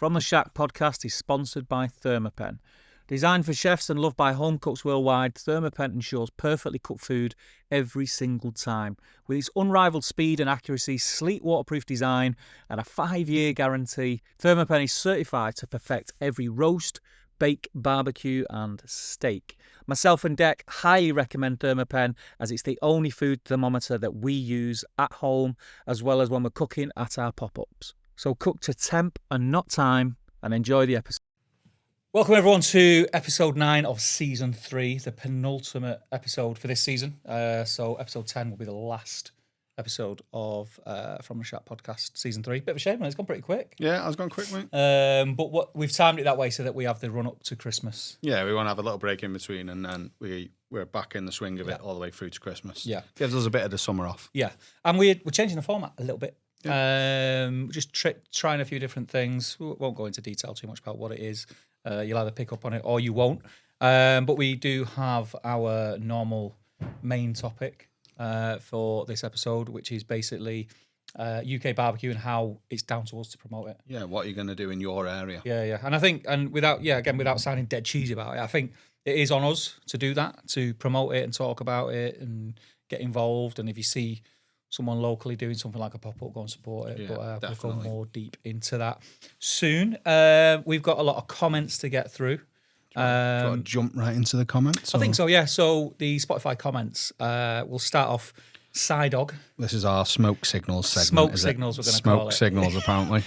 From the Shack podcast is sponsored by Thermapen. Designed for chefs and loved by home cooks worldwide, Thermapen ensures perfectly cooked food every single time. With its unrivaled speed and accuracy, sleek waterproof design, and a 5-year guarantee, Thermapen is certified to perfect every roast, bake, barbecue and steak. Myself and Dec highly recommend Thermapen as it's the only food thermometer that we use at home as well as when we're cooking at our pop-ups. So cook to temp and not time and enjoy the episode. Welcome everyone to episode 9 of season 3, the penultimate episode for this season. So episode 10 will be the last episode of From the Shack podcast season 3. Bit of a shame, man. It's gone pretty quick. Yeah, I was going quick, mate. But we've timed it that way so that we have the run up to Christmas. Yeah, we want to have a little break in between, and then we're back in the swing of it all the way through to Christmas. Yeah, gives us a bit of the summer off. Yeah, and we're changing the format a little bit. Yeah. Just trying a few different things. We won't go into detail too much about what it is. You'll either pick up on it or you won't. But we do have our normal main topic for this episode, which is basically UK BBQ and how it's down to us to promote it. Yeah, what are you going to do in your area? Yeah. And I think, without sounding dead cheesy about it, I think it is on us to do that, to promote it and talk about it and get involved. And if you see someone locally doing something like a pop-up, go and support it. Yeah, but we'll go more deep into that soon. We've got a lot of comments to get through. Do you want to jump right into the comments? I think so, yeah. So the Spotify comments, we'll start off Psydog. This is our smoke signals segment. Smoke signals, we're going to call it. Smoke signals, apparently.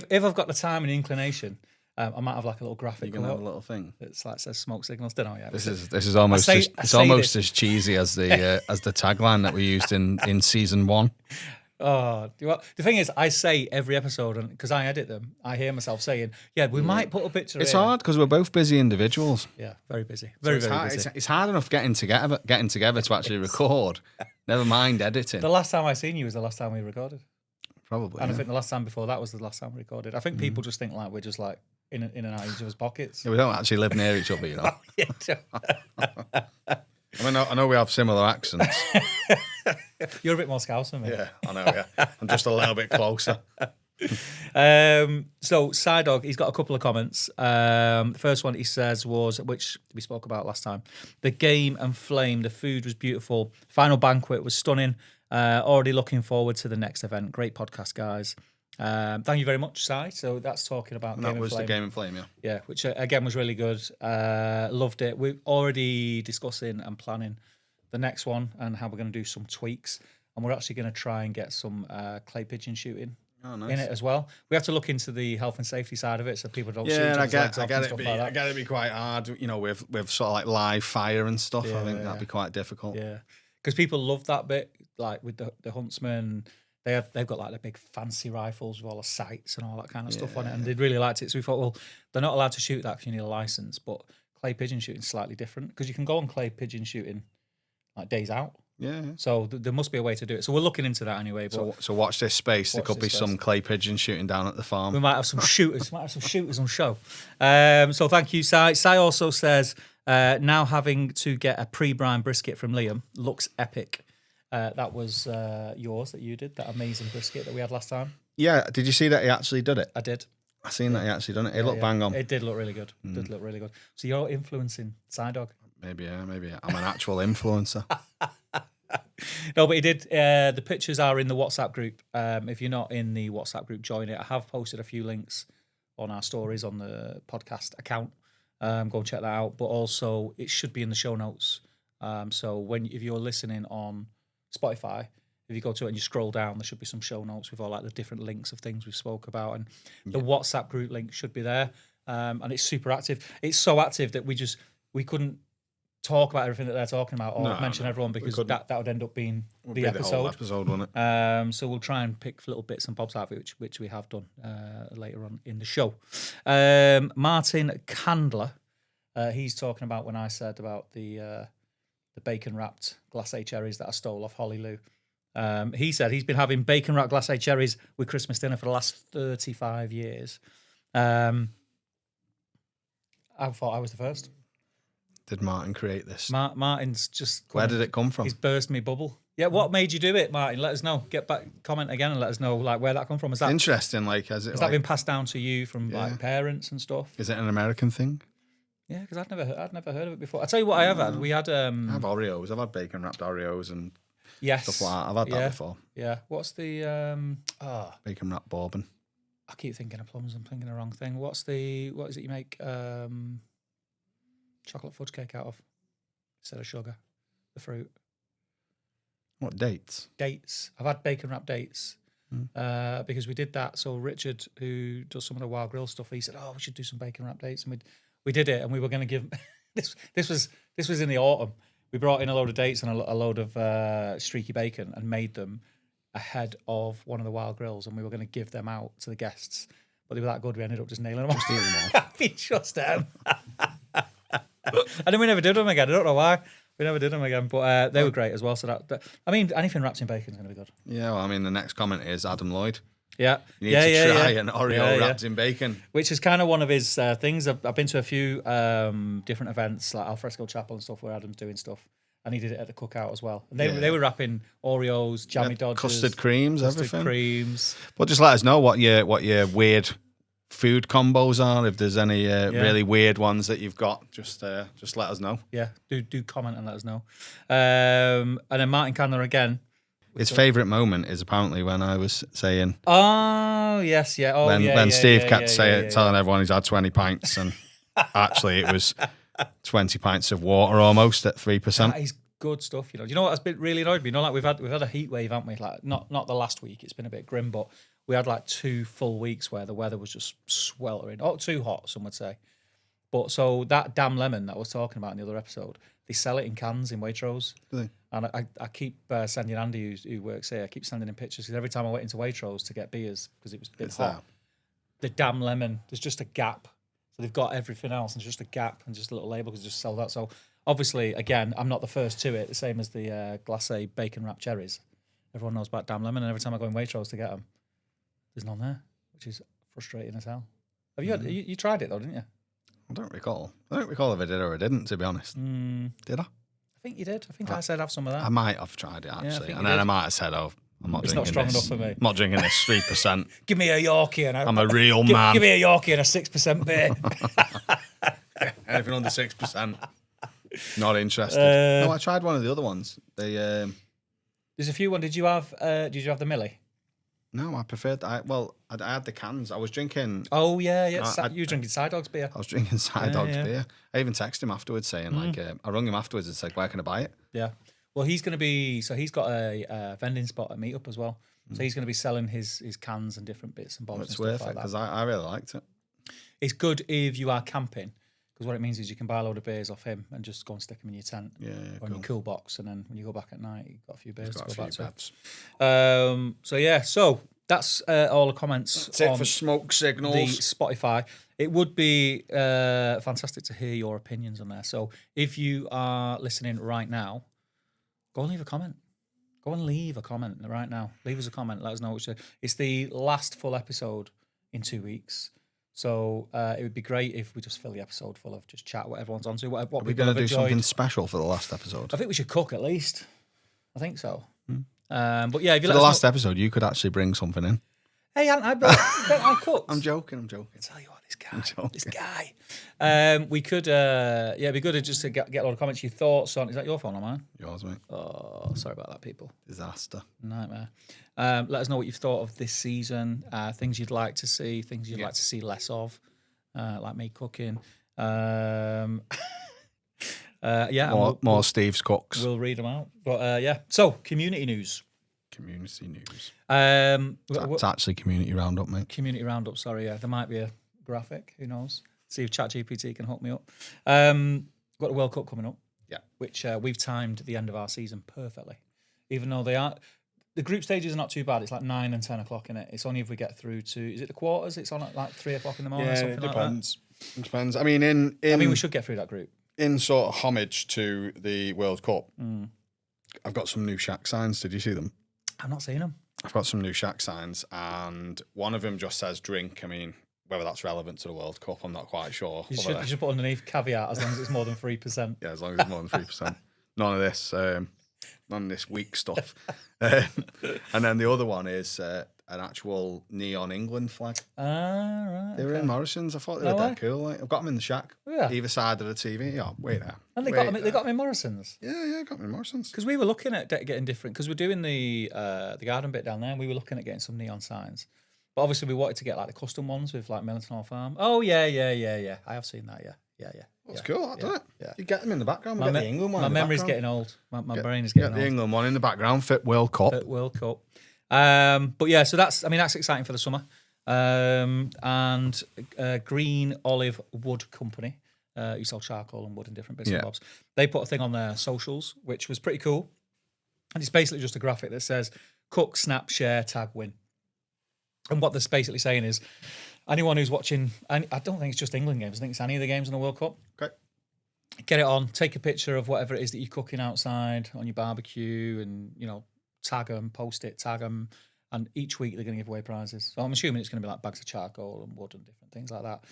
If I've got the time and inclination, I might have like a little graphic. You're going to have a little thing. It's like says smoke signals. Don't know yet. This is almost as cheesy as the tagline that we used in season 1. Oh, the thing is, I say every episode, and because I edit them, I hear myself saying, we might put a picture. It's hard because we're both busy individuals. Yeah, very busy. Very busy. It's hard enough getting together to actually record. Never mind editing. The last time I seen you was the last time we recorded. Probably. And I think the last time before that was the last time we recorded. I think people just think like we're just like in and out of each other's pockets. Yeah, we don't actually live near each other, you know. I mean, I know we have similar accents. You're a bit more Scouse than me. Yeah, I know, yeah. I'm just a little bit closer. So, Psydog, he's got a couple of comments. The first one he says was, which we spoke about last time, the game and flame, the food was beautiful. Final banquet was stunning. Already looking forward to the next event. Great podcast, guys. Thank you very much, Si. So that's talking about and Game and Flame. The Game and Flame, yeah. Yeah, which again was really good. Loved it. We're already discussing and planning the next one and how we're going to do some tweaks. And we're actually going to try and get some clay pigeon shooting in it as well. We have to look into the health and safety side of it so people don't shoot each other's legs off and stuff like that. I get it'd be quite hard, you know, with sort of like live fire and stuff. I think that'd be quite difficult. Yeah, because people love that bit, like with the huntsmen. They've got like the big fancy rifles with all the sights and all that kind of stuff on it, and they'd really liked it. So we thought, well, they're not allowed to shoot that because you need a license, but clay pigeon shooting is slightly different because you can go on clay pigeon shooting like days out. Yeah. So there must be a way to do it. So we're looking into that anyway. But so watch this space. There could be some clay pigeon shooting down at the farm. We might have some shooters. On show. So thank you, Si. Si also says now having to get a pre-brine brisket from Liam looks epic. That was yours that you did, that amazing brisket that we had last time. Yeah, did you see that he actually did it? I did. I seen that he actually done it. It looked bang on. It did look really good. Did look really good. So you're influencing Psydog. Maybe I'm an actual influencer. No, but he did. The pictures are in the WhatsApp group. If you're not in the WhatsApp group, join it. I have posted a few links on our stories on the podcast account. Go and check that out. But also, it should be in the show notes. So if you're listening on Spotify, if you go to it and you scroll down, there should be some show notes with all like the different links of things we've spoke about, and the WhatsApp group link should be there. And it's super active. It's so active that we couldn't talk about everything that they're talking about or mention everyone because that would end up being the episode. The whole episode, wouldn't it? So we'll try and pick little bits and bobs out of it, which we have done later on in the show. Martin Candler, he's talking about when I said about the bacon wrapped glacé cherries that I stole off Holly Lou. He said he's been having bacon wrapped glacé cherries with Christmas dinner for the last 35 years. I thought I was the first. Did Martin create this? Martin's just... Where did it come from? He's burst me bubble. Yeah, what made you do it, Martin? Let us know. Get back, comment again, and let us know like where that come from. Is that interesting? Like, has that been passed down to you from like parents and stuff? Is it an American thing? Yeah, because I'd never heard of it before. I tell you what, I have had. We had I have Oreos. I've had bacon wrapped Oreos and stuff like that. I've had that before. Yeah. What's the bacon wrapped bourbon? I keep thinking of plums. I'm thinking the wrong thing. What is it you make chocolate fudge cake out of instead of sugar? The fruit. What, dates? Dates. I've had bacon wrapped dates because we did that. So Richard, who does some of the Wild Grill stuff, he said, "Oh, we should do some bacon wrapped dates," and we did it, and we were going to give this was in the autumn. We brought in a load of dates and a load of streaky bacon and made them ahead of one of the Wild Grills, and we were going to give them out to the guests. But they were that good, we ended up just nailing them. Just eating them all. We just them. And then we never did them again. I don't know why. We never did them again, but they were great as well. So that I mean, anything wrapped in bacon is going to be good. Yeah, well, I mean, the next comment is Adam Lloyd. Yeah, you need to try an Oreo wrapped in bacon, which is kind of one of his things. I've been to a few different events like Alfresco Chapel and stuff where Adam's doing stuff, and he did it at the cookout as well. And they were wrapping Oreos, jammy Dodgers, custard creams, everything. Creams. Well, just let us know what your weird food combos are. If there's any really weird ones that you've got, just let us know. Yeah, do comment and let us know. And then Martin Candler again. His favourite moment is apparently when I was saying, "Oh yes, yeah." Oh, when Steve kept telling everyone he's had 20 pints, and actually it was 20 pints of water almost at 3%. That is good stuff. You know what has been really annoyed me. You know, like we've had a heat wave, haven't we? Like not the last week. It's been a bit grim, but we had like 2 full weeks where the weather was just sweltering. Oh, too hot, some would say. But so that damn lemon that I was talking about in the other episode, they sell it in cans in Waitrose. Really? And I keep sending Andy, who works here, I keep sending him pictures because every time I went into Waitrose to get beers, because it was a bit hot, the damn lemon, there's just a gap. So they've got everything else and just a gap and just a little label because it's just sold out. So obviously, again, I'm not the first to it, the same as the glacé bacon wrapped cherries. Everyone knows about damn lemon, and every time I go in Waitrose to get them, there's none there, which is frustrating as hell. Have you you tried it though, didn't you? I don't recall. if I did or I didn't, to be honest. Did I? I think you did. I think I said have some of that. I might have tried it, actually. Yeah, and then I might have said, oh, I'm not drinking this. It's not strong enough for me. I'm not drinking this 3%. Give me a Yorkie and I'm a real man. Give me a Yorkie and a 6% beer. Anything under 6%. Not interested. No, I tried one of the other ones. There's a few ones. Did you have the Millie? No, I preferred. I had the cans. I was drinking. Oh yeah. You were drinking Side Dog's beer. I was drinking Side Dog's beer. I even texted him afterwards saying I rung him afterwards and said, "Where can I buy it?" Yeah. Well, he's going to be. So he's got a vending spot at Meetup as well. So he's going to be selling his cans and different bits and bobs. It's and worth stuff it like because I really liked it. It's good if you are camping. Because what it means is you can buy a load of beers off him and just go and stick them in your tent or in your cool box, and then when you go back at night, you've got a few beers to go back to. So that's all the comments. That's it for smoke signals. The Spotify. It would be fantastic to hear your opinions on there. So if you are listening right now, go and leave a comment. Go and leave a comment right now. Leave us a comment. Let us know. It's the last full episode in 2 weeks. So it would be great if we just fill the episode full of just chat, what everyone's onto, what Are we going to do something special for the last episode? I think we should cook at least. I think so. But yeah, if you for the last episode, you could actually bring something in. Hey, I cooked. I'm joking. I tell you what, this guy. We could, it'd be good just to get a lot of comments. Your thoughts on, is that your phone or mine? Yours, mate. Oh, sorry about that, people. Disaster. Nightmare. Let us know what you've thought of this season, things you'd like to see, things you'd like to see less of, like me cooking. More Steve's cooks. We'll read them out. But so community news. It's actually community roundup, mate. Community roundup. Sorry, there might be a graphic. Who knows? See if ChatGPT can hook me up. Got the World Cup coming up. Yeah, which we've timed the end of our season perfectly. Even though the group stages are not too bad. It's like 9 and 10 o'clock in it. It's only if we get through to, is it the quarters? It's on at like 3 o'clock in the morning. Yeah, or something it depends. Like that. It depends. I mean, we should get through that group. In sort of homage to the World Cup, I've got some new Shaq signs. Did you see them? I've not seen them. I've got some new Shaq signs, and one of them just says drink. I mean, whether that's relevant to the World Cup, I'm not quite sure. You should put underneath caveat as long as it's more than 3%. Yeah, as long as it's more than 3%. None of this. on this weak stuff. And then the other one is an actual neon England flag. Right. They were in Morrison's. I thought they were dead cool. Like, I've got them in the shack. Yeah. Either side of the TV. Yeah, wait there. And they got them in Morrison's. Yeah, got them in Morrison's. Because we were looking at getting different. Because we're doing the garden bit down there. And we were looking at getting some neon signs. But obviously we wanted to get like the custom ones with like Millenton Farm. Oh yeah. I have seen that. Yeah. That's cool, doesn't it? Yeah. You get them in the background. We get the England one. My memory's getting old. My brain is getting old. Get the England one in the background. Fit World Cup. But yeah, so that's exciting for the summer. And Green Olive Wood Company, who sell charcoal and wood and different bits and bobs. They put a thing on their socials, which was pretty cool. And it's basically just a graphic that says cook, snap, share, tag, win. And what they're basically saying is, anyone who's watching, and I don't think it's just England games, I think it's any of the games in the World Cup. Okay. Get it on, take a picture of whatever it is that you're cooking outside on your barbecue and, tag them, post it, tag them. And each week they're going to give away prizes. So I'm assuming it's going to be like bags of charcoal and wood and different things like that.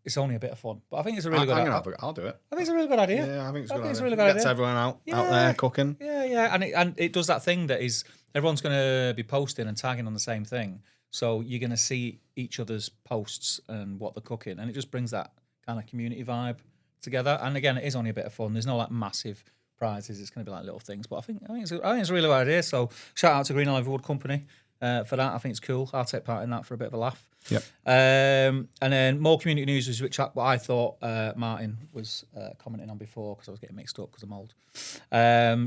It's only a bit of fun. But I think it's a really good idea. I'll do it. I think it's a really good idea. Yeah, I think it's a really good idea. Gets everyone out there cooking. Yeah. And it does that thing that is, everyone's going to be posting and tagging on the same thing. So you're going to see each other's posts and what they're cooking. And it just brings that kind of community vibe together. And again, it is only a bit of fun. There's no like massive prizes. It's going to be like little things. But I think it's a really good idea. So shout out to Green Olive Wood Company for that. I think it's cool. I'll take part in that for a bit of a laugh. Yep. And then more community news, which what I thought Martin was commenting on before because I was getting mixed up because I'm old.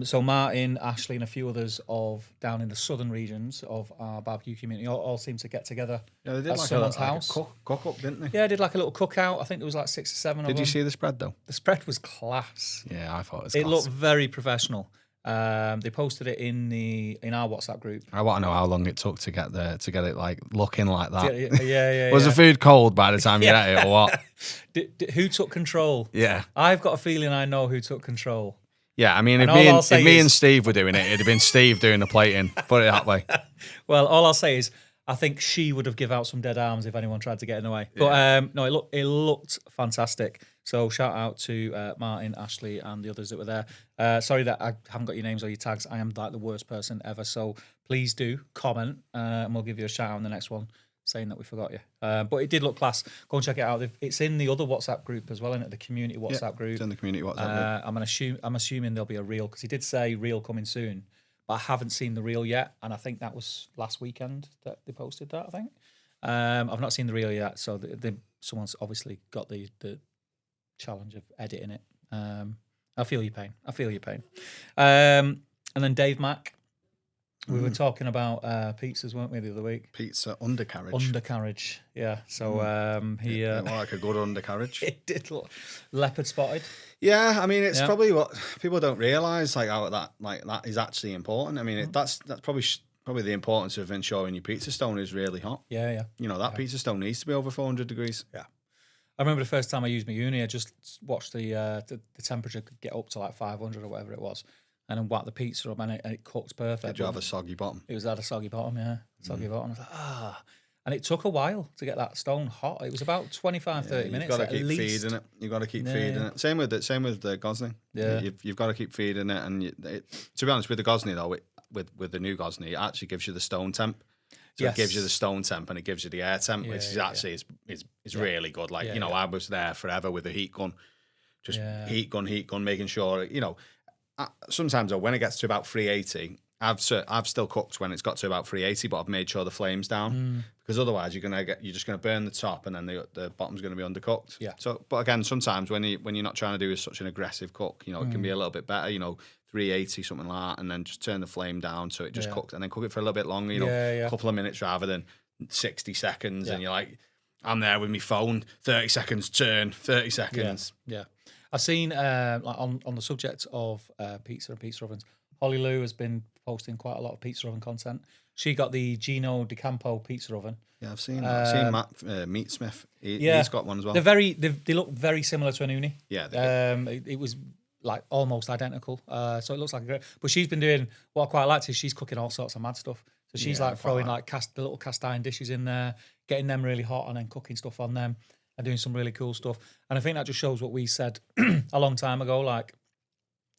So Martin, Ashley, and a few others down in the southern regions of our barbecue community all seem to get together. Yeah, they did at someone's house. Cook up, didn't they? Yeah, they did like a little cookout. I think there was like 6 or 7 of them. Did you see the spread though? The spread was class. Yeah, I thought it was It class. looked very professional. They posted it in our WhatsApp group. I want to know how long it took to get it like looking like that. Yeah. Was the food cold by the time you ate it or what? Who took control? Yeah. I've got a feeling I know who took control. Yeah, I mean, if me and Steve were doing it, it'd have been Steve doing the plating. Put it that way. Well, all I'll say is I think she would have give out some dead arms if anyone tried to get in the way. Yeah. But no, it looked fantastic. So shout out to Martin, Ashley, and the others that were there. Sorry that I haven't got your names or your tags. I am like the worst person ever. So please do comment, and we'll give you a shout out on the next one, saying that we forgot you. But it did look class. Go and check it out. It's in the other WhatsApp group as well, isn't it? The community WhatsApp group. It's in the community WhatsApp group. I'm assuming there'll be a reel because he did say reel coming soon, but I haven't seen the reel yet, and I think that was last weekend that they posted that. I think I've not seen the reel yet, so someone's obviously got the challenge of editing it. I feel your pain. And then Dave Mack. We were talking about pizzas, weren't we, the other week? Pizza undercarriage. Undercarriage, yeah. So he... It looked like a good undercarriage. It did look leopard spotted. Yeah, I mean, it's probably what people don't realise, like how that is actually important. I mean, that's probably the importance of ensuring your pizza stone is really hot. Yeah. That pizza stone needs to be over 400 degrees. Yeah. I remember the first time I used my uni, I just watched the temperature could get up to like 500 or whatever it was. And then whack the pizza up and it cooked perfect. Did you have a soggy bottom? It had a soggy bottom, yeah. Soggy bottom. I was like, And it took a while to get that stone hot. It was about 25, 30 minutes. You've got to keep feeding it. You've got to keep feeding it. Same with the Gosney. Yeah. You've got to keep feeding it. And to be honest, with the Gosney though, with the new Gosney, it actually gives you the stone temp. So it gives you the stone temp and it gives you the air temp, which is actually is really good. Like, I was there forever with a heat gun. Just heat gun, making sure, sometimes when it gets to about 380, I've still cooked when it's got to about 380, but I've made sure the flame's down because otherwise you're just gonna burn the top and then the bottom's gonna be undercooked. Yeah. So, but again, sometimes when you're not trying to do such an aggressive cook, it can be a little bit better. 380 something like that, and then just turn the flame down so it just cooks, and then cook it for a little bit longer. A couple of minutes rather than 60 seconds, and you're like, I'm there with my phone, 30 seconds turn, 30 seconds. Yeah. I've seen on the subject of pizza and pizza ovens, Holly Lou has been posting quite a lot of pizza oven content. She got the Gino Di Campo pizza oven. Yeah, I've seen that. I've seen Matt Meatsmith. He's got one as well. They look very similar to an uni. Yeah. It was like almost identical. So it looks like a great. But she's been doing what I quite liked is she's cooking all sorts of mad stuff. So she's like throwing like the little cast iron dishes in there, getting them really hot, and then cooking stuff on them and doing some really cool stuff. And I think that just shows what we said a long time ago. Like,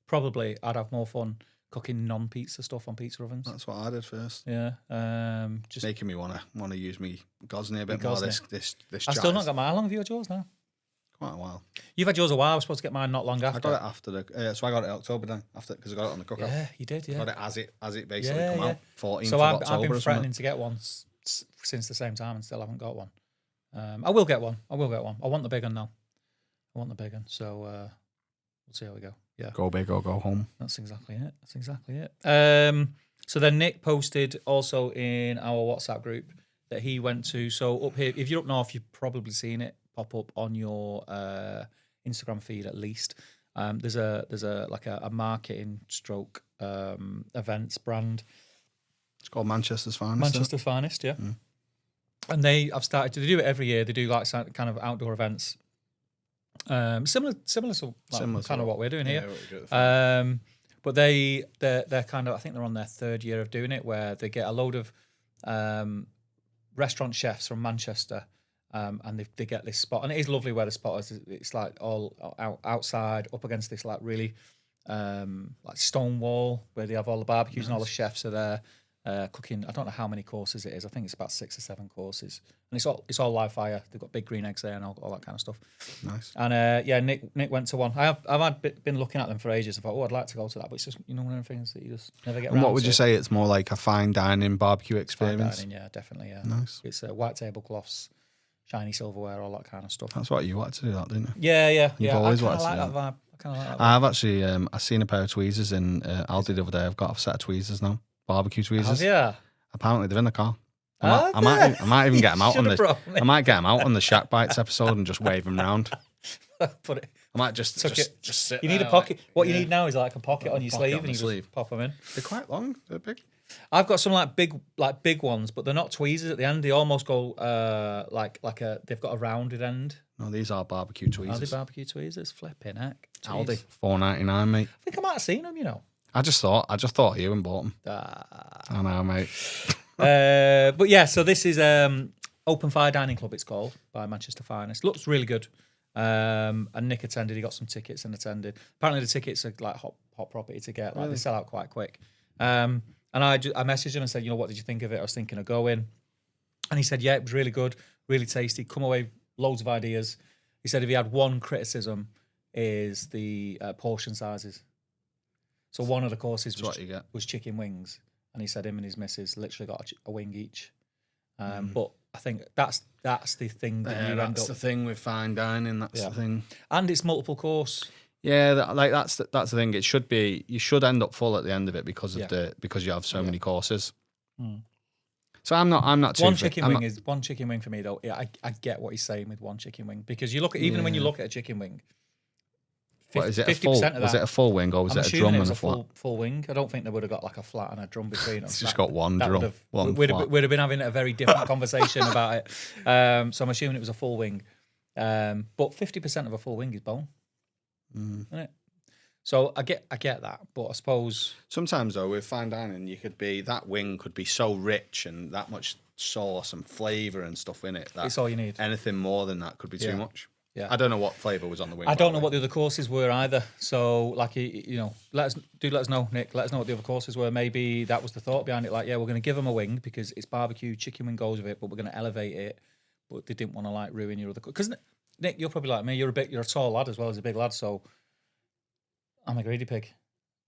probably I'd have more fun cooking non-pizza stuff on pizza ovens. That's what I did first. Yeah, just making me want to use me Gosney a bit more. This I've still not got mine. How long have you had yours now? Quite a while. You've had yours a while. I was supposed to get mine not long after. I got it after so I got it in October then, because I got it on the cooker. Yeah, you did. Yeah, I got it as it basically come out. 14th so of October. I've been threatening to get one since the same time and still haven't got one. I will get one. I want the big one now. So we'll see how we go. Yeah. Go big or go home. That's exactly it. So then Nick posted also in our WhatsApp group that he went to. So up here, if you're up north, you've probably seen it pop up on your Instagram feed at least. There's a like a marketing stroke events brand. It's called Manchester's Finest. Yeah. Mm. And they do it every year. They do like kind of outdoor events. Similar to kind of what we're doing here. But they're kind of, I think they're on their third year of doing it, where they get a load of restaurant chefs from Manchester, and they get this spot, and it is lovely where the spot is. It's like all outside, up against this like really like stone wall where they have all the barbecues. Nice. And all the chefs are there. Cooking, I don't know how many courses it is. I think it's about 6 or 7 courses, and it's all live fire. They've got big green eggs there and all that kind of stuff. Nice. And Nick went to one. I've been looking at them for ages. I thought, I'd like to go to that, but it's just one of the things that you just never get. And what would you say? It's more like a fine dining barbecue experience. Fine dining, yeah, definitely, yeah. Nice. It's white tablecloths, shiny silverware, all that kind of stuff. That's what you wanted to do, that, didn't you? Yeah. You've always wanted to do that vibe. I kind of like that. I've actually I seen a pair of tweezers in Aldi the other day. I've got a set of tweezers now, barbecue tweezers. Yeah. Apparently they're in the car. I might even get them out on the. I might get them out on the Shack Bites episode and just wave them round. I might just sit. You need a pocket. What you need now is like a pocket on your sleeve, and you just pop them in. They're quite long. They're big. I've got some big ones, but they're not tweezers at the end. They almost go they've got a rounded end. No, these are barbecue tweezers. Are they barbecue tweezers? Flipping heck. Aldi, $4.99, mate. I think I might have seen them. You know. I just thought you and bought them. I know, mate. But yeah, so this is Open Fire Dining Club, it's called, by Manchester Finest. Looks really good. And Nick attended. He got some tickets and attended. Apparently the tickets are like hot property to get. Like really? They sell out quite quick. And I messaged him and said, what did you think of it? I was thinking of going. And he said, yeah, it was really good, really tasty. Come away, loads of ideas. He said if he had one criticism is the portion sizes. So one of the courses was chicken wings, and he said him and his missus literally got a wing each. But I think that's the thing that you end up. That's the thing with fine dining. That's the thing, and it's multiple course. Yeah, that's the thing. It should be. You should end up full at the end of it because you have so many courses. So I'm not too. One chicken wing for me though. Yeah, I get what he's saying with one chicken wing, because you look at when you look at a chicken wing. What, is it 50%? Was it a full wing or was it a drum and a flat? Full wing. I don't think they would have got like a flat and a drum between them. It's just got one drum. We'd have been having a very different conversation about it. So I'm assuming it was a full wing. But 50% of a full wing is bone, isn't it? So I get that, but I suppose sometimes though with fine dining, that wing could be so rich and that much sauce and flavour and stuff in it. It's all you need. Anything more than that could be too much. Yeah. I don't know what flavour was on the wing. I don't know what the other courses were either. So, let us know, Nick. Let us know what the other courses were. Maybe that was the thought behind it. Like, yeah, we're going to give them a wing because it's barbecue, chicken wing goes with it, but we're going to elevate it. But they didn't want to ruin your other. Because Nick, you're probably like me. You're a tall lad as well as a big lad. So I'm a greedy pig.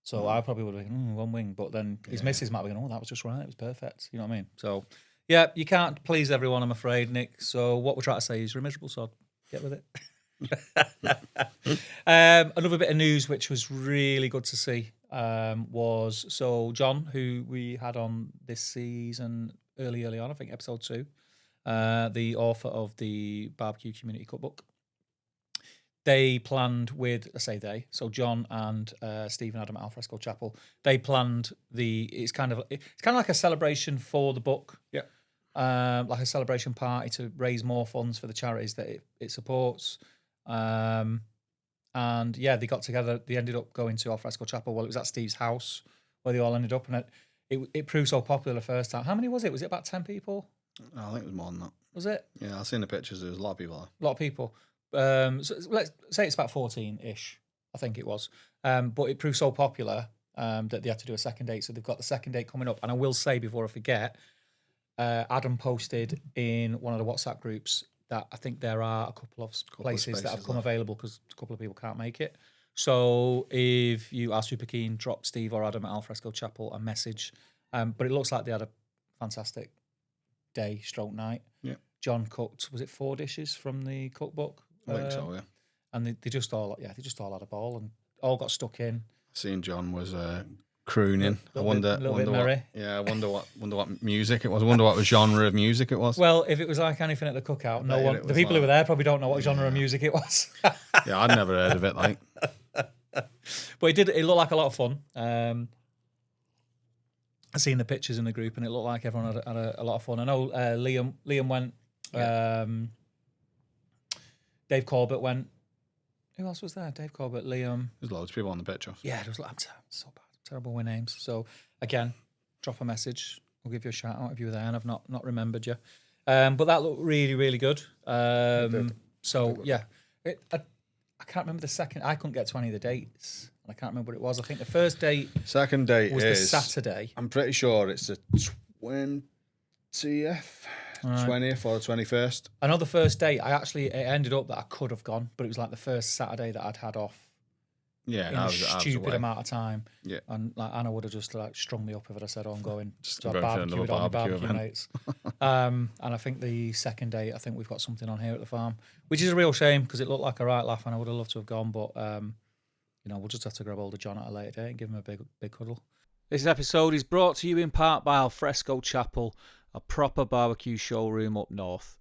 So I probably would have been one wing. But then his missus might be going, that was just right. It was perfect. You know what I mean? So yeah, you can't please everyone, I'm afraid, Nick. So what we're trying to say is you're a miserable sod. Get with it. Another bit of news which was really good to see was John, who we had on this season early on, I think episode 2, the author of the Barbecue Community Cookbook. They planned so John and Steve and Adam at Alfresco Chapel, they planned it's kind of like a celebration for the book. Yeah. Like a celebration party to raise more funds for the charities that it supports. And they got together. They ended up going to Alfresco Chapel. Well, it was at Steve's house where they all ended up, and it proved so popular the first time. How many was it? Was it about 10 people? I think it was more than that. Was it? Yeah, I've seen the pictures. There was a lot of people there. A lot of people. So let's say it's about 14-ish, I think it was. But it proved so popular that they had to do a second date. So they've got the second date coming up. And I will say before I forget, Adam posted in one of the WhatsApp groups that I think there are a couple of places that have come available because a couple of people can't make it. So if you are super keen, drop Steve or Adam at Alfresco Chapel a message. But it looks like they had a fantastic day, stroke night. Yeah. John cooked, was it 4 dishes from the cookbook? I think so, yeah. And they just all had a ball and all got stuck in. Seeing John was crooning. I wonder what, yeah, I wonder what music it was. I wonder what genre of music it was. Well, if it was like anything at the cookout, the people who were there probably don't know what genre of music it was. Yeah, I'd never heard of it. Like, but it looked like a lot of fun. I seen the pictures in the group, and it looked like everyone had a lot of fun. I know Liam went. Yeah. Dave Corbett went. Who else was there? Dave Corbett, Liam. There's loads of people on the picture. Yeah, there was so bad, terrible with names. So again, drop a message. We'll give you a shout out if you were there and I've not remembered you. But that looked really, really good. So yeah, I can't remember the second. I couldn't get to any of the dates. I can't remember what it was. I think the first date. Second date was is the Saturday. I'm pretty sure it's the 20th. 20th or the 21st. I know the first date, it ended up that I could have gone, but it was like the first Saturday that I'd had off. Yeah, in a stupid amount of time. Yeah, and like Anna would have just like strung me up if I'd have said, "Oh, I'm going just to a barbecue with all my barbecue event. mates." And I think the second date, I think we've got something on here at the farm, which is a real shame because it looked like a right laugh, and I would have loved to have gone, but we'll just have to grab hold of John at a later date and give him a big cuddle. This episode is brought to you in part by Alfresco Chapel, a proper barbecue showroom up north.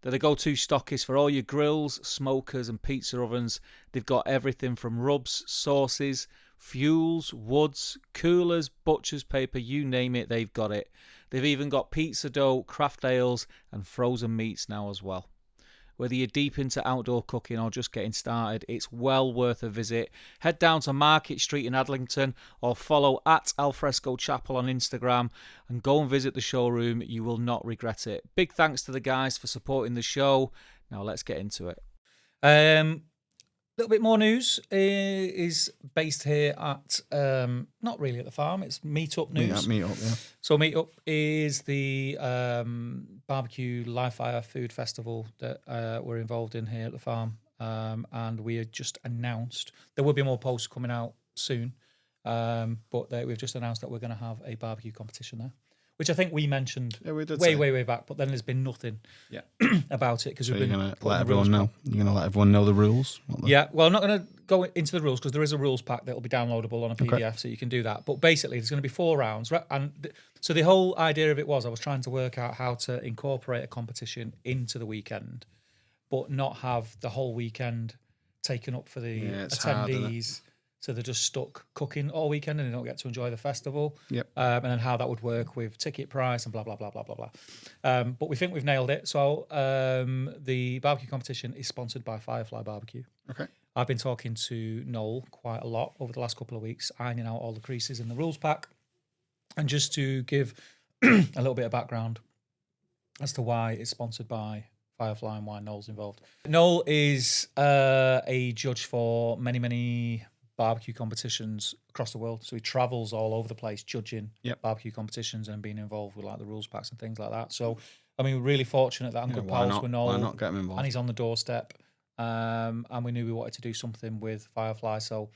They're the go-to stockists for all your grills, smokers and pizza ovens. They've got everything from rubs, sauces, fuels, woods, coolers, butcher's paper, you name it, they've got it. They've even got pizza dough, craft ales and frozen meats now as well. Whether you're deep into outdoor cooking or just getting started, it's well worth a visit. Head down to Market Street in Adlington or follow at Alfresco Chapel on Instagram and go and visit the showroom. You will not regret it. Big thanks to the guys for supporting the show. Now let's get into it. Little bit more news is based here at, not really at the farm, it's Meetup News. Meetup, yeah. So Meetup is the barbecue live fire food festival that we're involved in here at the farm. And we had just announced, there will be more posts coming out soon, but we've just announced that we're going to have a barbecue competition there, which I think we mentioned way back, but then there's been nothing about it because we've been going to let everyone know. You're going to let everyone know the rules? Yeah, well, I'm not going to go into the rules because there is a rules pack that will be downloadable on a PDF, so you can do that. But basically, there's going to be 4 rounds. And so the whole idea of it was I was trying to work out how to incorporate a competition into the weekend, but not have the whole weekend taken up for the attendees. So they're just stuck cooking all weekend and they don't get to enjoy the festival. Yep. And then how that would work with ticket price and blah, blah, blah, blah, blah, blah. But we think we've nailed it. So the barbecue competition is sponsored by Firefly Barbecue. Okay. I've been talking to Noel quite a lot over the last couple of weeks, ironing out all the creases in the rules pack. And just to give a little bit of background as to why it's sponsored by Firefly and why Noel's involved. Noel is a judge for many barbecue competitions across the world. So he travels all over the place judging barbecue competitions and being involved with like the rules packs and things like that. So, I mean, we're really fortunate that I'm good pals with Noel. Why not get him involved? And he's on the doorstep. And we knew we wanted to do something with Firefly. So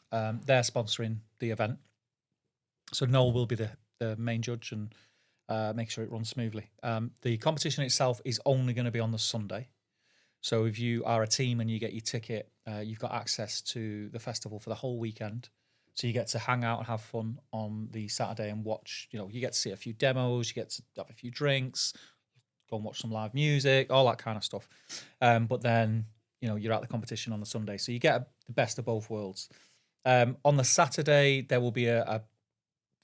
they're sponsoring the event. So Noel will be the main judge and make sure it runs smoothly. The competition itself is only going to be on the Sunday. So if you are a team and you get your ticket, you've got access to the festival for the whole weekend. So you get to hang out and have fun on the Saturday and watch, you get to see a few demos, you get to have a few drinks, go and watch some live music, all that kind of stuff. But then, you're at the competition on the Sunday. So you get the best of both worlds. On the Saturday, there will be a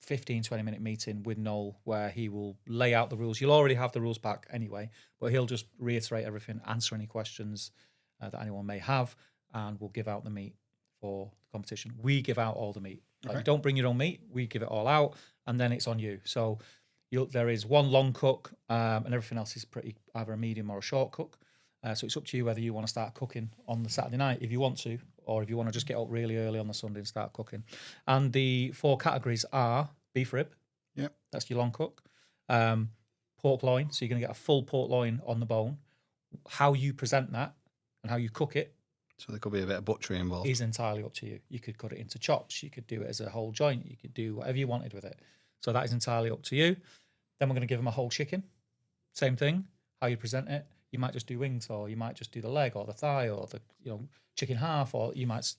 15, 20-minute meeting with Noel where he will lay out the rules. You'll already have the rules back anyway, but he'll just reiterate everything, answer any questions that anyone may have, and we'll give out the meat for the competition. We give out all the meat. Like, don't bring your own meat. We give it all out, and then it's on you. So there is one long cook, and everything else is pretty either a medium or a short cook. So it's up to you whether you want to start cooking on the Saturday night if you want to, or if you want to just get up really early on the Sunday and start cooking. And the 4 categories are beef rib. Yeah. That's your long cook. Pork loin. So you're going to get a full pork loin on the bone. How you present that and how you cook it. So there could be a bit of butchery involved. Is entirely up to you. You could cut it into chops. You could do it as a whole joint. You could do whatever you wanted with it. So that is entirely up to you. Then we're going to give them a whole chicken. Same thing. How you present it. You might just do wings, or you might just do the leg or the thigh or the chicken half, or you might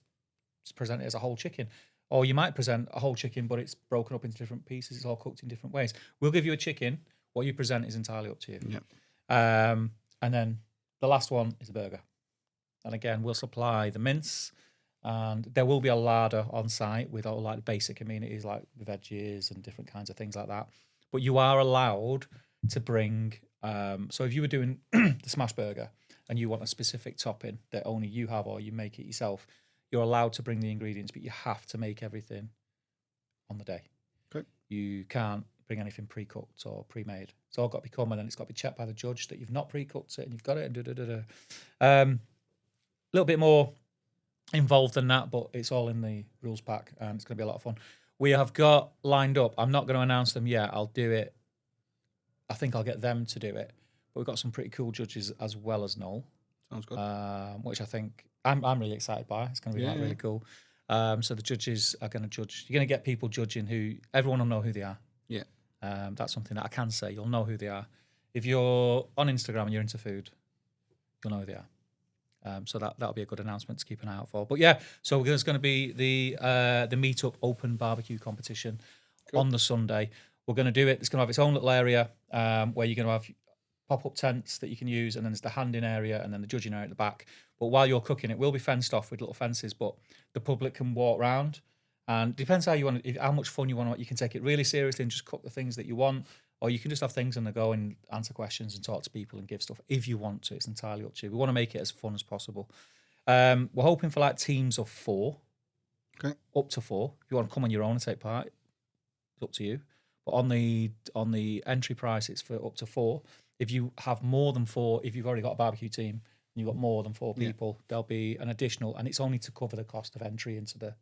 present it as a whole chicken. Or you might present a whole chicken, but it's broken up into different pieces. It's all cooked in different ways. We'll give you a chicken. What you present is entirely up to you. Yep. And then the last one is a burger. And again, we'll supply the mince, and there will be a larder on site with all like the basic amenities like the veggies and different kinds of things like that. But you are allowed to bring, so if you were doing the smash burger and you want a specific topping that only you have or you make it yourself, you're allowed to bring the ingredients, but you have to make everything on the day. Okay. You can't bring anything pre-cooked or pre-made. It's all got to be come, and then it's got to be checked by the judge that you've not pre-cooked it and you've got it and a little bit more involved than that, but it's all in the rules pack, and it's going to be a lot of fun. We have got lined up. I'm not going to announce them yet. I'll do it. I think I'll get them to do it. But we've got some pretty cool judges as well as Noel. Sounds good. Which I think I'm really excited by. It's going to be really cool. So the judges are going to judge. You're going to get people judging who everyone will know who they are. Yeah. That's something that I can say. You'll know who they are. If you're on Instagram and you're into food, you'll know who they are. So that'll be a good announcement to keep an eye out for. But yeah, so there's going to be the Meetup Open Barbecue competition on the Sunday. We're going to do it. It's going to have its own little area where you're going to have pop-up tents that you can use, and then there's the handing area and then the judging area at the back. But while you're cooking, it will be fenced off with little fences, but the public can walk around. And it depends how you want it, how much fun you want. You can take it really seriously and just cook the things that you want, or you can just have things on the go and answer questions and talk to people and give stuff if you want to. It's entirely up to you. We want to make it as fun as possible. We're hoping for like teams of 4, up to 4. If you want to come on your own and take part, it's up to you. But on the entry price, it's for up to 4. If you have more than 4, if you've already got a barbecue team and you've got more than 4 people, there'll be an additional, and it's only to cover the cost of entry into the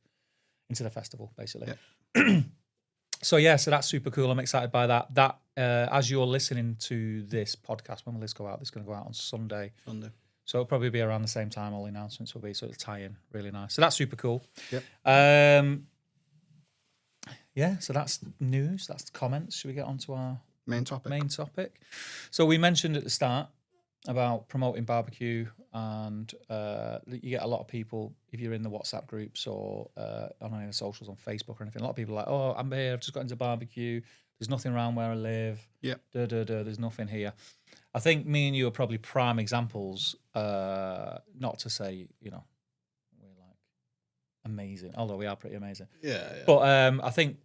festival, basically. Yeah. So that's super cool. I'm excited by that. That as you're listening to this podcast, when will this go out? This is going to go out on Sunday. So it'll probably be around the same time all the announcements will be. So it'll tie in really nice. So that's super cool. Yep. So that's news. That's the comments. Should we get on to our main topic? So we mentioned at the start about promoting barbecue, and you get a lot of people, if you're in the WhatsApp groups or on any of the socials on Facebook or anything, a lot of people are like, oh, I'm here, I've just got into barbecue, there's nothing around where I live, there's nothing here. I think me and you are probably prime examples, not to say, we're like amazing, although we are pretty amazing. Yeah. But I think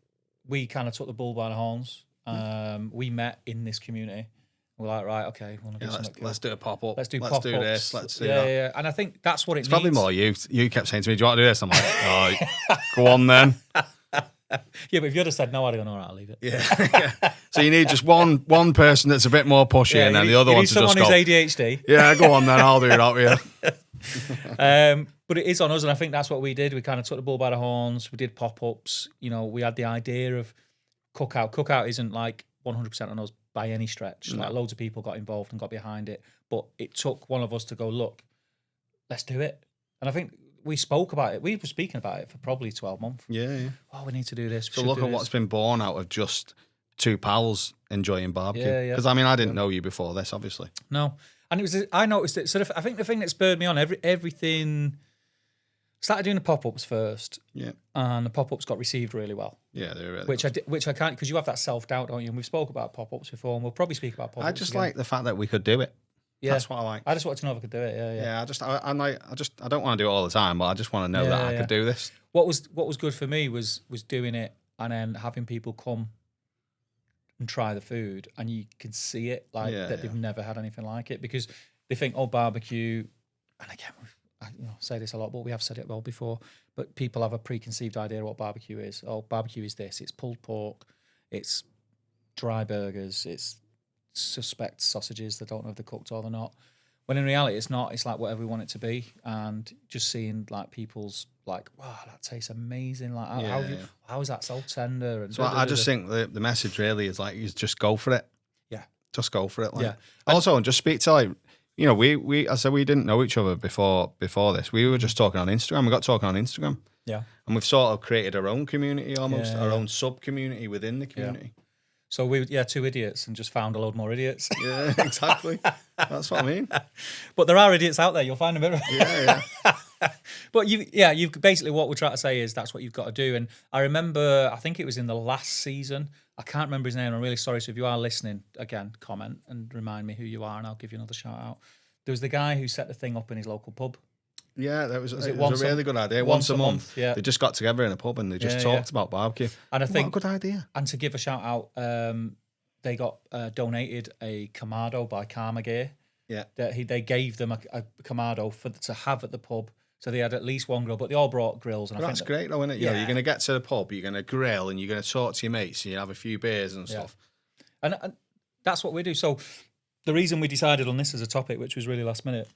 we kind of took the bull by the horns. We met in this community. We're like, right, okay, let's do a pop-up. Let's do pop-ups. Do this. Let's do that. Yeah. And I think that's what it's probably more you. You kept saying to me, do you want to do this? I'm like, oh, go on then. Yeah, but if you'd have said no, I'd have gone, all right, I'll leave it. Yeah. So you need just one person that's a bit more pushy, and then the other one to just go. Someone who's ADHD. Yeah, go on then, I'll do that with you. But it is on us, and I think that's what we did. We kind of took the bull by the horns. We did pop-ups. We had the idea of cookout. Cookout isn't like 100% on us by any stretch. No. Like loads of people got involved and got behind it, but it took one of us to go, look, let's do it. And I think we spoke about it. We were speaking about it for probably 12 months. Yeah. Oh, we need to do this. So look at what's been born out of just 2 pals enjoying barbecue. Yeah. Because I didn't know you before this, obviously. No, and it was. I noticed it. So I think the thing that spurred me on everything. Started doing the pop-ups first, and the pop-ups got received really well. Yeah, they were really which I can't, because you have that self-doubt, don't you? And we've spoke about pop-ups before, and we'll probably speak about pop-ups. I just like the fact that we could do it. Yeah, that's what I like. I just wanted to know if I could do it. Yeah. I don't want to do it all the time, but I just want to know that I could do this. What was good for me was doing it and then having people come and try the food, and you can see it that they've never had anything like it, because they think, oh, barbecue, and again, I say this a lot, but we have said it well before, but people have a preconceived idea of what barbecue is. Oh, barbecue is this. It's pulled pork. It's dry burgers. It's suspect sausages that don't know if they're cooked or they're not. When in reality, it's not. It's like whatever we want it to be, and just seeing like people's like, wow, that tastes amazing. Like, how is that so tender? And so I just think the message really is like, you just go for it. Yeah, just go for it. Like. Also, and just speak to like, you know, I said we didn't know each other before this. We were just talking on Instagram. We got talking on Instagram. Yeah, and we've sort of created our own community, almost our own sub community within the community. Yeah. So we two idiots and just found a load more idiots. Yeah, exactly. That's what I mean. But there are idiots out there. You'll find them. Yeah. But you've basically what we're trying to say is that's what you've got to do. And I remember, I think it was in the last season. I can't remember his name. I'm really sorry. So if you are listening, again, comment and remind me who you are, and I'll give you another shout out. There was the guy who set the thing up in his local pub. Yeah, it was a really good idea. Once a month, yeah. They just got together in a pub and they just talked about barbecue. And I think what a good idea. And to give a shout out, they got donated a Kamado by Karma Gear. Yeah, they gave them a Kamado to have at the pub, so they had at least one grill. But they all brought grills, and that's great, though, isn't it? Yeah, you're going to get to the pub, you're going to grill, and you're going to talk to your mates, and you have a few beers and stuff. And that's what we do. So the reason we decided on this as a topic, which was really last minute.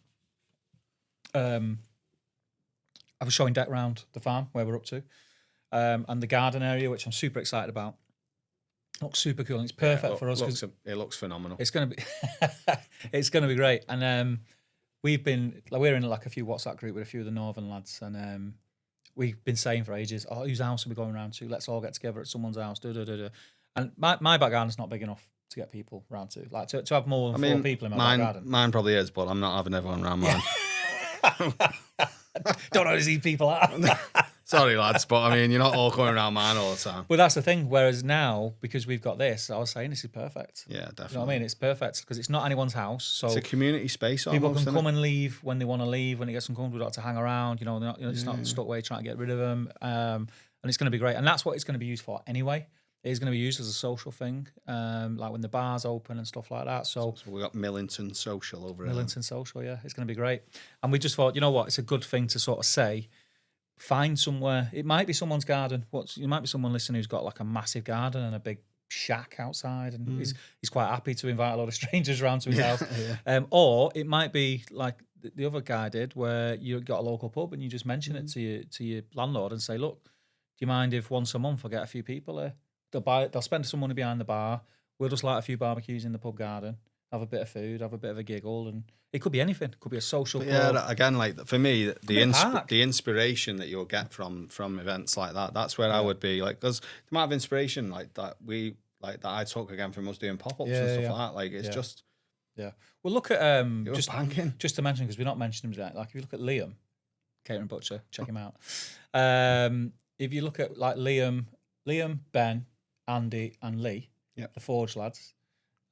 I was showing Deck round the farm where we're up to, and the garden area, which I'm super excited about. It looks super cool, and it's perfect for us. It looks phenomenal. It's going to be, it's going to be great. And we're in like a few WhatsApp group with a few of the northern lads, and we've been saying for ages, "Oh, whose house are we going round to? Let's all get together at someone's house." And my back garden's not big enough to get people round to. Like to have more than 4 people in my back garden. Mine probably is, but I'm not having everyone round mine. Don't know who these people are. Sorry, lads, but I mean, you're not all going around mine all the time. Well, that's the thing. Whereas now, because we've got this, I was saying this is perfect. Yeah, definitely. You know what I mean? It's perfect because it's not anyone's house. So it's a community space. People almost, can come and leave when they want to leave. When it gets uncomfortable, not to hang around. You know, they're not, it's not stuck where you're trying to get rid of them. And it's going to be great. And that's what it's going to be used for anyway. It is going to be used as a social thing, like when the bar's open and stuff like that. So we got Millington Social over Millington Social, yeah. It's going to be great. And we just thought, you know what? It's a good thing to sort of say, find somewhere. It might be someone's garden. It might be someone listening who's got like a massive garden and a big shack outside, and he's quite happy to invite a lot of strangers around to his house. Yeah. Or it might be like the other guy did, where you got a local pub and you just mention it to your landlord and say, look, do you mind if once a month I get a few people here? They'll spend some money behind the bar. We'll just light a few barbecues in the pub garden, have a bit of food, have a bit of a giggle, and it could be anything. It could be a social club. Yeah, again, like for me, the inspiration that you'll get from events like that—that's where I would be. Like, because the amount of inspiration that I took again from us doing pop-ups and stuff like that. Like, it's just Well, look at just to mention, because we're not mentioning him today. Like, if you look at Liam, Catering Butcher, check him out. If you look at like Liam, Ben, Andy and Lee, the Forge lads,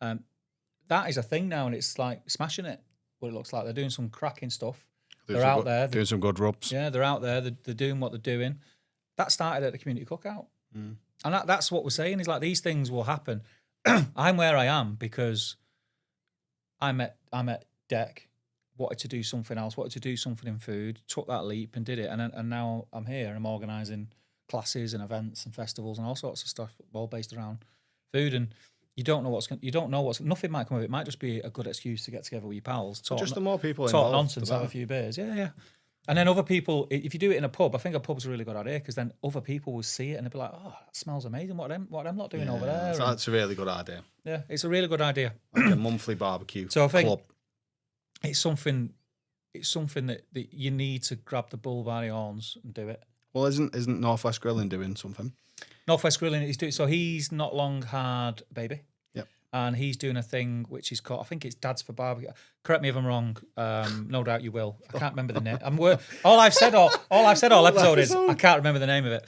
that is a thing now, and it's like smashing it. What it looks like, they're doing some cracking stuff. They're out there doing some good rubs. Yeah, they're out there. They're doing what they're doing. That started at the community cookout, and that's what we're saying is like these things will happen. I'm where I am because I met Deck, wanted to do something else, wanted to do something in food, took that leap and did it, and now I'm here and I'm organising classes and events and festivals and all sorts of stuff, all based around food. And you don't know what's nothing might come of it. It might just be a good excuse to get together with your pals, talk, just the more people talk nonsense, have a few beers, and then other people. If you do it in a pub, I think a pub's a really good idea because then other people will see it and they'll be like, "Oh, that smells amazing! What are them lot doing over there?" That's a really good idea. Yeah, it's a really good idea. Like a monthly barbecue. So I think club. It's something that you need to grab the bull by the horns and do it. Well, isn't Northwest Grilling doing something? Northwest Grilling is doing so. He's not long had a baby. Yep. And he's doing a thing which is called, I think it's Dad's for Barbecue. Correct me if I'm wrong. No doubt you will. I can't remember the name. All I've said all episode is I can't remember the name of it.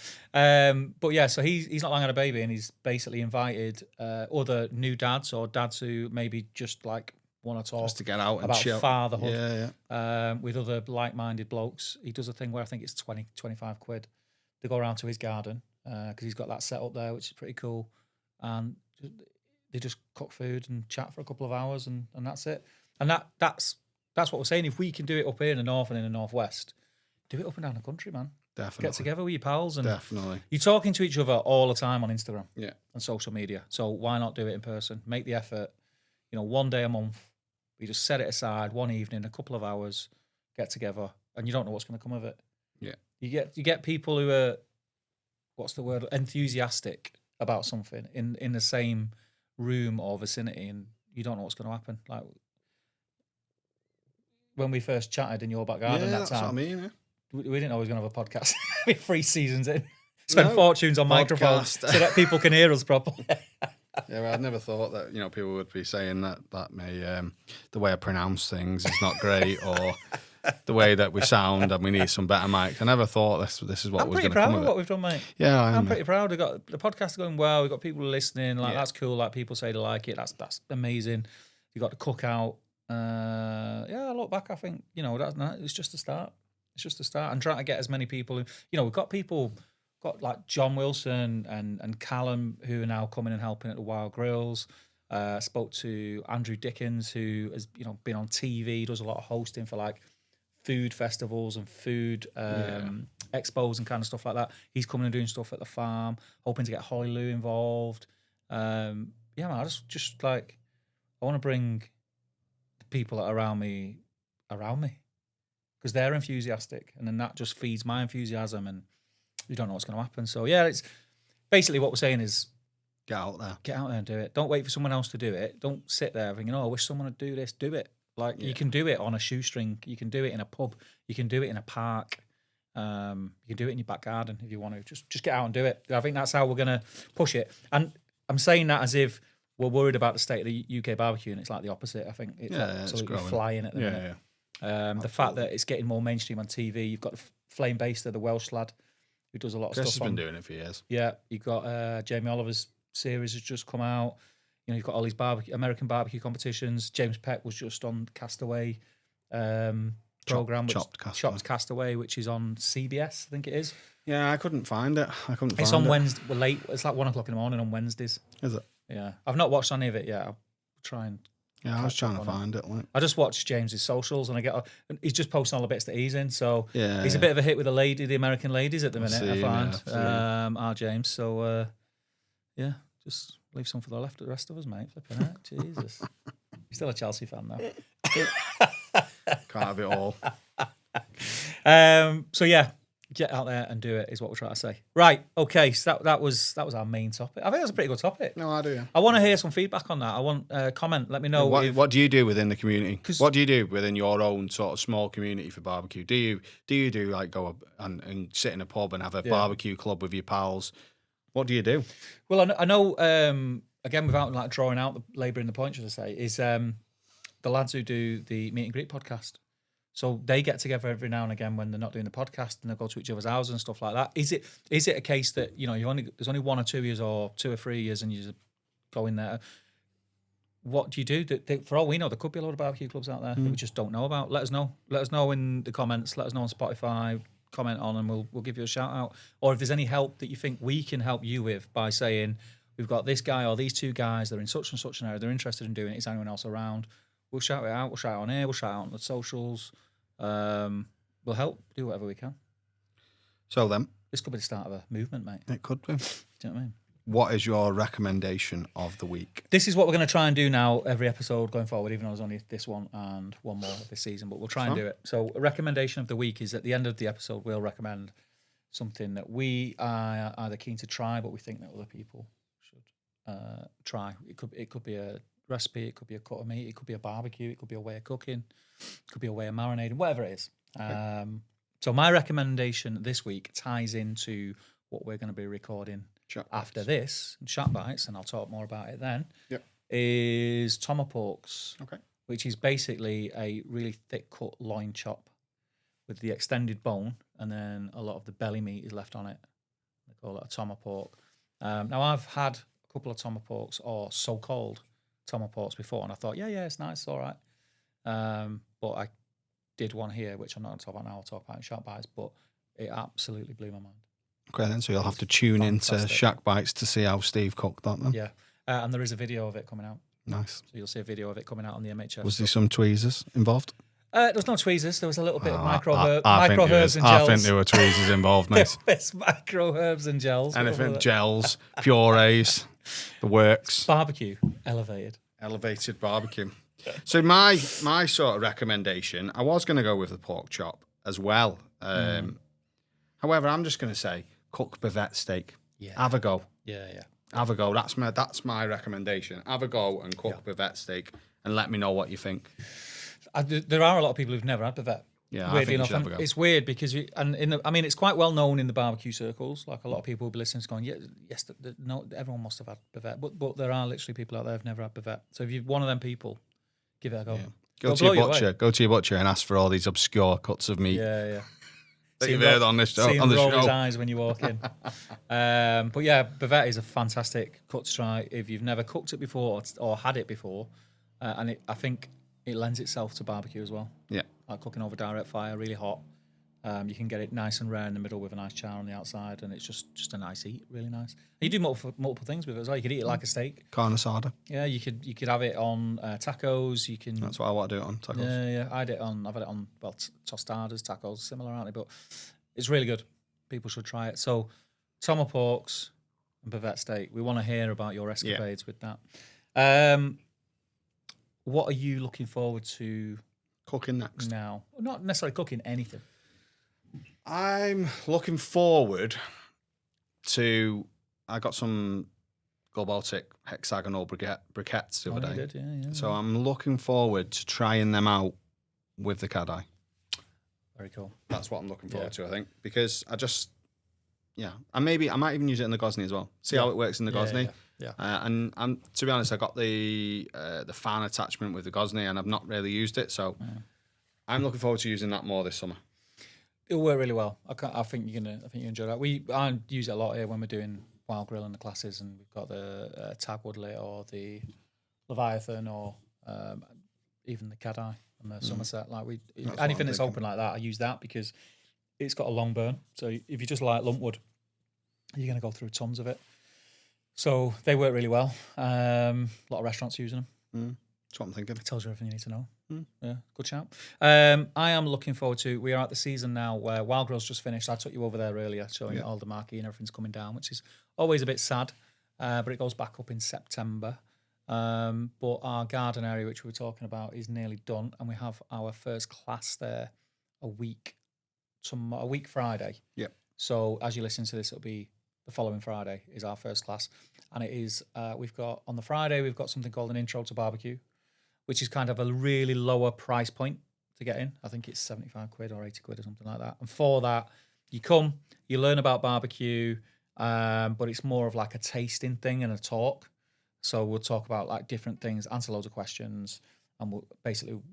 But yeah, so he's not long had a baby, and he's basically invited other new dads or dads who maybe just like want to talk just to get out and about chill. Fatherhood. With other like-minded blokes. He does a thing where I think it's 20, 25 quid. They go around to his garden because he's got that set up there, which is pretty cool. And they just cook food and chat for a couple of hours, and that's it. And that's what we're saying. If we can do it up here in the north and in the northwest, do it up and down the country, man. Definitely. Get together with your pals. And definitely. You're talking to each other all the time on Instagram and social media. So why not do it in person? Make the effort. One day a month. We just set it aside one evening, a couple of hours, get together, and you don't know what's going to come of it. Yeah. You get people who are, what's the word, enthusiastic about something in the same room or vicinity, and you don't know what's going to happen. Like when we first chatted in your back garden that that's time, what I mean. Yeah. we didn't know we were going to have a podcast. We're 3 seasons in. Spend fortunes on microphones so that people can hear us properly. Yeah, well, I'd never thought that people would be saying that may the way I pronounce things is not great, or the way that we sound and we need some better mics. I never thought this is what was going to come of it. I'm pretty proud of what we've done, mate. Yeah, I'm pretty proud. We got the podcast going well. We've got people listening. Like that's cool. Like people say they like it. That's amazing. You got the cookout. I look back. I think it's just a start. It's just a start, and trying to get as many people. We've got people. Got like John Wilson and Callum who are now coming and helping at the Wild Grills. Spoke to Andrew Dickens, who has been on TV, does a lot of hosting for like food festivals and food expos and kind of stuff like that. He's coming and doing stuff at the farm, hoping to get Holly Lou involved. Man, I just like I want to bring the people that are around me because they're enthusiastic, and then that just feeds my enthusiasm, and you don't know what's going to happen. So it's basically what we're saying is get out there and do it. Don't wait for someone else to do it. Don't sit there thinking, I wish someone would do this. Do it. Like you can do it on a shoestring. You can do it in a pub. You can do it in a park. You can do it in your back garden if you want to. Just get out and do it. I think that's how we're going to push it. And I'm saying that as if we're worried about the state of the UK barbecue, and it's like the opposite. I think it's absolutely flying at the minute. The fact that it's getting more mainstream on TV. You've got the Flame Baster, the Welsh lad, who does a lot of Chris stuff. Has been doing it for years. Yeah, you've got Jamie Oliver's series has just come out. You've got all these American barbecue competitions. James Peck was just on Castaway program, Chopped Castaway, which is on CBS, I think it is. Yeah, I couldn't find it. It's on Wednesday, late. It's like 1 o'clock in the morning on Wednesdays. Is it? Yeah, I've not watched any of it yet. I'll try and. Yeah, I was trying to find it. I just watched James's socials, and he's just posting all the bits that he's in. So yeah, he's a bit of a hit with the American ladies at the minute. I find our James. So just leave some for the rest of us, mate. Flipping out, Jesus. You're still a Chelsea fan now. Can't have it all. Get out there and do it is what we're trying to say. Right, okay, so that was our main topic. I think that's a pretty good topic. No, I do. Yeah. I want to hear some feedback on that. I want comment. Let me know. What do you do within the community? What do you do within your own sort of small community for barbecue? Do you do like go up and sit in a pub and have a barbecue club with your pals? What do you do? Well, I know again, without like drawing out the labouring the point, should I say, is the lads who do the Meet and Greet podcast. So they get together every now and again when they're not doing the podcast, and they go to each other's houses and stuff like that. Is it a case that there's only 1 or 2 years or 2 or 3 years, and you just go in there? What do you do? For all we know, there could be a lot of barbecue clubs out there that we just don't know about. Let us know. Let us know in the comments. Let us know on Spotify. Comment on, and we'll give you a shout out. Or if there's any help that you think we can help you with by saying we've got this guy or these 2 guys, they're in such and such an area, they're interested in doing it. Is anyone else around? We'll shout it out. We'll shout it on here. We'll shout it out on the socials. We'll help do whatever we can. So then, this could be the start of a movement, mate. It could be. Do you know what I mean? What is your recommendation of the week? This is what we're going to try and do now every episode going forward, even though there's only this one and one more this season, but we'll try and do it. So a recommendation of the week is at the end of the episode, we'll recommend something that we are either keen to try, but we think that other people should try. It could be a recipe, it could be a cut of meat, it could be a barbecue, it could be a way of cooking, it could be a way of marinating, whatever it is. So my recommendation this week ties into what we're going to be recording after this, Chat Bites, and I'll talk more about it then, is tomahawks, which is basically a really thick cut loin chop with the extended bone, and then a lot of the belly meat is left on it. They call it a tomahawk. Now, I've had a couple of tomahawks, or so-called tomahawks before, and I thought, yeah, it's nice, it's all right. But I did one here, which I'm not going to talk about now, I'll talk about in Shack Bites, but it absolutely blew my mind. Okay, then, so you'll have to tune into Shack Bites to see how Steve cooked that then. Yeah, and there is a video of it coming out. Nice. So you'll see a video of it coming out on the MHS. Was there some tweezers involved? There was no tweezers. There was a little bit of micro herbs and gels. I think there were tweezers involved, mate. There's micro herbs and gels. Anything, gels, purees, the works. Barbecue, elevated barbecue. So my sort of recommendation, I was going to go with the pork chop as well. However, I'm just going to say cook bavette steak. Yeah. Have a go. Yeah, yeah. Have a go. That's my recommendation. Have a go and cook bavette steak, and let me know what you think. There are a lot of people who've never had bavette. Yeah, weirdly I think enough, you should have a go. it's weird because it's quite well known in the barbecue circles. Like a lot of people will be listening to going, yes, no, everyone must have had bavette, but there are literally people out there who've never had bavette. So if you're one of them people, give it a go. Yeah. Go to your butcher and ask for all these obscure cuts of meat. Yeah, yeah. That you've heard on this show. See him roll his eyes when you walk in. But yeah, bavette is a fantastic cut to try if you've never cooked it before or had it before, and I think it lends itself to barbecue as well. Yeah, like cooking over direct fire, really hot. You can get it nice and rare in the middle with a nice char on the outside, and it's just a nice eat, really nice. You do multiple things with it as well. You could eat it like a steak. Carne asada. Yeah, you could have it on tacos. You can. That's what I want to do it on tacos. Yeah. I've had it on tostadas, tacos, similar, aren't they? But it's really good. People should try it. So, tomahawks and bavette steak. We want to hear about your escapades with that. What are you looking forward to cooking next? Now, not necessarily cooking anything. I'm looking forward to. I got some Go Baltic hexagonal briquettes the other day. You did, yeah. So I'm looking forward to trying them out with the Cadai. Very cool. That's what I'm looking forward to, I think, because I might even use it in the Gosney as well. See how it works in the Gosney. Yeah. And to be honest, I got the fan attachment with the Gosney, and I've not really used it, so I'm looking forward to using that more this summer. It'll work really well. I think you enjoy that. I use it a lot here when we're doing Wild Grill and the classes, and we've got the Tag Woodley or the Leviathan or even the Cadai and the Somerset. Like anything that's open like that, I use that because it's got a long burn. So if you just like lumpwood, you're going to go through tons of it. So they work really well. A lot of restaurants using them. That's what I'm thinking. It tells you everything you need to know. Yeah, good shout. I am looking forward to. We are at the season now where Wild Grill's just finished. I took you over there earlier, showing all the marquee and everything's coming down, which is always a bit sad. But it goes back up in September. But our garden area, which we were talking about, is nearly done, and we have our first class there a week Friday. Yep. So as you listen to this, it'll be the following Friday is our first class, and it is. We've got on the Friday we've got something called an intro to barbecue, which is kind of a really lower price point to get in. I think it's 75 quid or 80 quid or something like that. And for that, you come, you learn about barbecue, but it's more of like a tasting thing and a talk. So we'll talk about like different things, answer loads of questions, and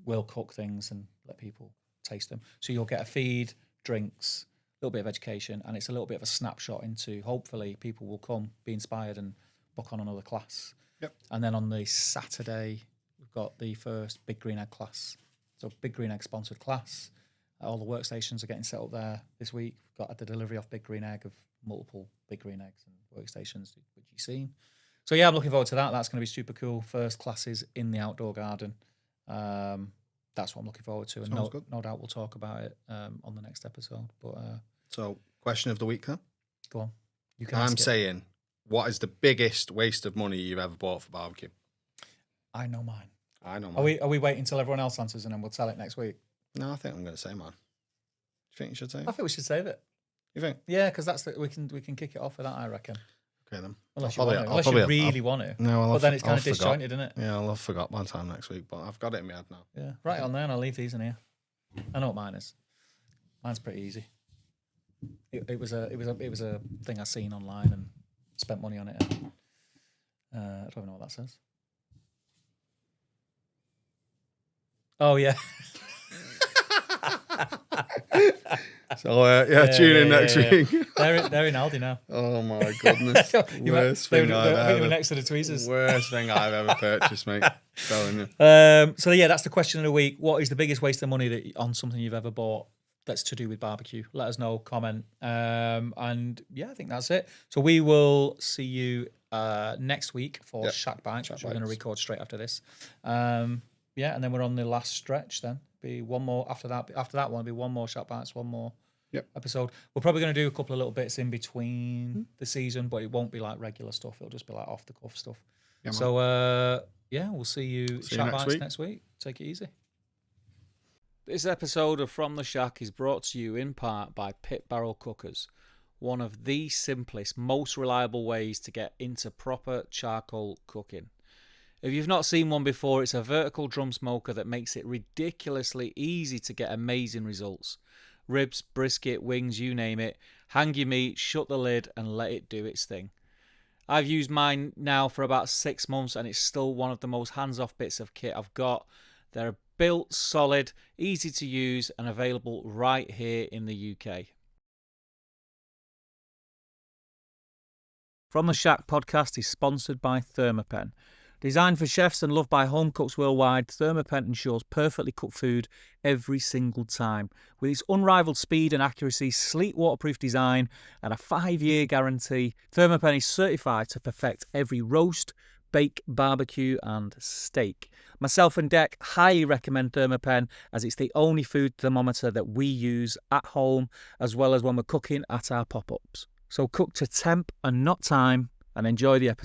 we'll cook things and let people taste them. So you'll get a feed, drinks, a little bit of education, and it's a little bit of a snapshot into, hopefully people will come, be inspired and book on another class. Yep. And then on the Saturday, we've got the first Big Green Egg class. So Big Green Egg sponsored class. All the workstations are getting set up there this week. We've got the delivery off Big Green Egg of multiple Big Green Eggs and workstations, which you've seen. So yeah, I'm looking forward to that. That's going to be super cool. First classes in the outdoor garden. That's what I'm looking forward to. And no doubt we'll talk about it on the next episode. But so, question of the week, then? Go on. You can. I'm saying, what is the biggest waste of money you've ever bought for barbecue? I know mine. Are we waiting until everyone else answers and then we'll tell it next week? No, I think I'm going to say mine. Do you think you should say it? I think we should save it. You think? Yeah, because we can kick it off with that, I reckon. Okay then. Unless you really want to. No, but then it's kind of disjointed, isn't it? Yeah, I'll have forgot by the time next week, but I've got it in my head now. Yeah, right on there, and I'll leave these in here. I know what mine is. Mine's pretty easy. It was a thing I seen online and spent money on it. I don't even know what that says. Oh yeah. So tune in next week. They're in Aldi now. Oh my goodness! Worst thing I've I think they were next to the tweezers. Worst thing I've ever purchased, mate. Telling you. So yeah, that's the question of the week. What is the biggest waste of money on something you've ever bought that's to do with barbecue? Let us know. Comment. And yeah, I think that's it. So we will see you next week for Shack Bites, which we're going to record straight after this. Yeah, and then we're on the last stretch. Then be one more after that. After that one, be one more Shack Bites, one more episode. We're probably going to do a couple of little bits in between the season, but it won't be like regular stuff. It'll just be like off the cuff stuff. Yeah, so, we'll see you next week. Take it easy. This episode of From the Shack is brought to you in part by Pit Barrel Cookers, one of the simplest, most reliable ways to get into proper charcoal cooking. If you've not seen one before, it's a vertical drum smoker that makes it ridiculously easy to get amazing results. Ribs, brisket, wings, you name it. Hang your meat, shut the lid, and let it do its thing. I've used mine now for about 6 months, and it's still one of the most hands-off bits of kit I've got. They're built solid, easy to use, and available right here in the UK. From the Shack podcast is sponsored by Thermapen. Designed for chefs and loved by home cooks worldwide, Thermapen ensures perfectly cooked food every single time. With its unrivaled speed and accuracy, sleek waterproof design, and a 5-year guarantee, Thermapen is certified to perfect every roast, bake, barbecue, and steak. Myself and Dec highly recommend Thermapen, as it's the only food thermometer that we use at home, as well as when we're cooking at our pop-ups. So cook to temp and not time, and enjoy the episode.